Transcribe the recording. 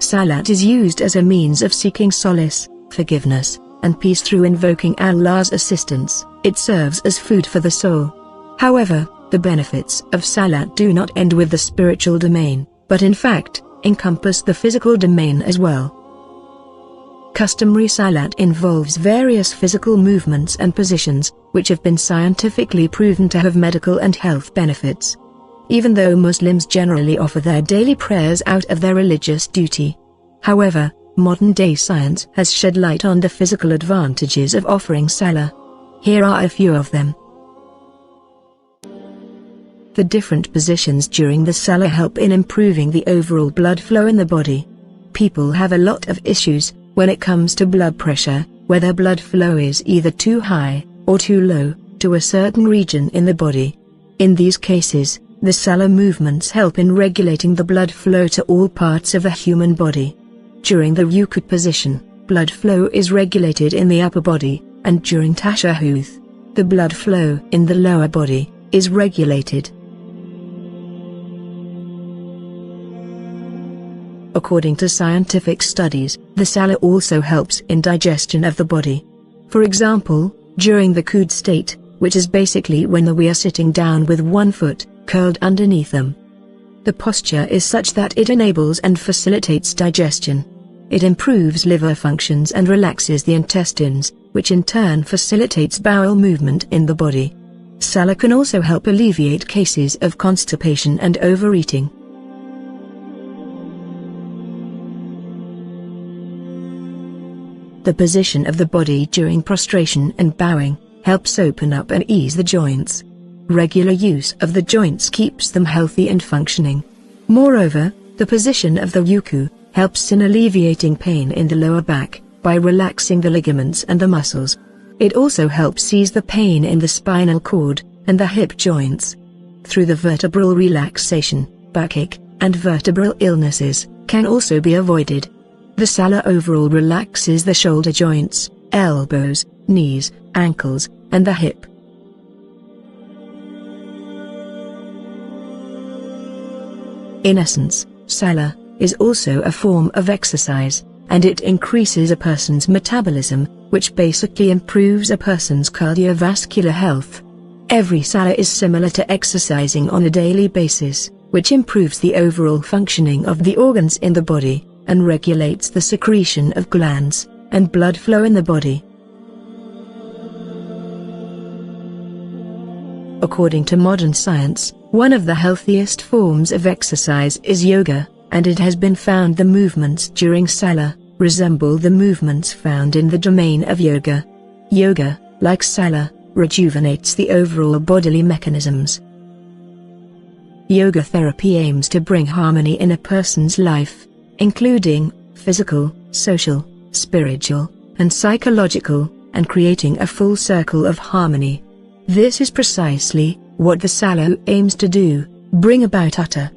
Salat is used as a means of seeking solace, forgiveness, and peace through invoking Allah's assistance. It serves as food for the soul. However, the benefits of Salat do not end with the spiritual domain, but in fact, encompass the physical domain as well. Customary Salat involves various physical movements and positions, which have been scientifically proven to have medical and health benefits. Even though Muslims generally offer their daily prayers out of their religious duty. However, modern-day science has shed light on the physical advantages of offering Salah. Here are a few of them. The different positions during the Salah help in improving the overall blood flow in the body. People have a lot of issues when it comes to blood pressure, where their blood flow is either too high or too low to a certain region in the body. In these cases, the Salah movements help in regulating the blood flow to all parts of the human body. During the Ruku' position, blood flow is regulated in the upper body, and during Tashahhud, the blood flow in the lower body is regulated. According to scientific studies, the Salah also helps in digestion of the body. For example, during the Qud state, which is basically when we are sitting down with one foot curled underneath them. The posture is such that it enables and facilitates digestion. It improves liver functions and relaxes the intestines, which in turn facilitates bowel movement in the body. Salah can also help alleviate cases of constipation and overeating. The position of the body during prostration and bowing helps open up and ease the joints. Regular use of the joints keeps them healthy and functioning. Moreover, the position of the Ruku' helps in alleviating pain in the lower back by relaxing the ligaments and the muscles. It also helps ease the pain in the spinal cord and the hip joints. Through the vertebral relaxation, backache and vertebral illnesses can also be avoided. The Salah overall relaxes the shoulder joints, elbows, knees, ankles, and the hip. In essence, Salah is also a form of exercise, and it increases a person's metabolism, which basically improves a person's cardiovascular health. Every Salah is similar to exercising on a daily basis, which improves the overall functioning of the organs in the body, and regulates the secretion of glands and blood flow in the body. According to modern science, one of the healthiest forms of exercise is yoga, and it has been found the movements during Salah resemble the movements found in the domain of yoga. Yoga, like Salah, rejuvenates the overall bodily mechanisms. Yoga therapy aims to bring harmony in a person's life, including physical, social, spiritual, and psychological, and creating a full circle of harmony. This is precisely what the Salah aims to do, bring about utter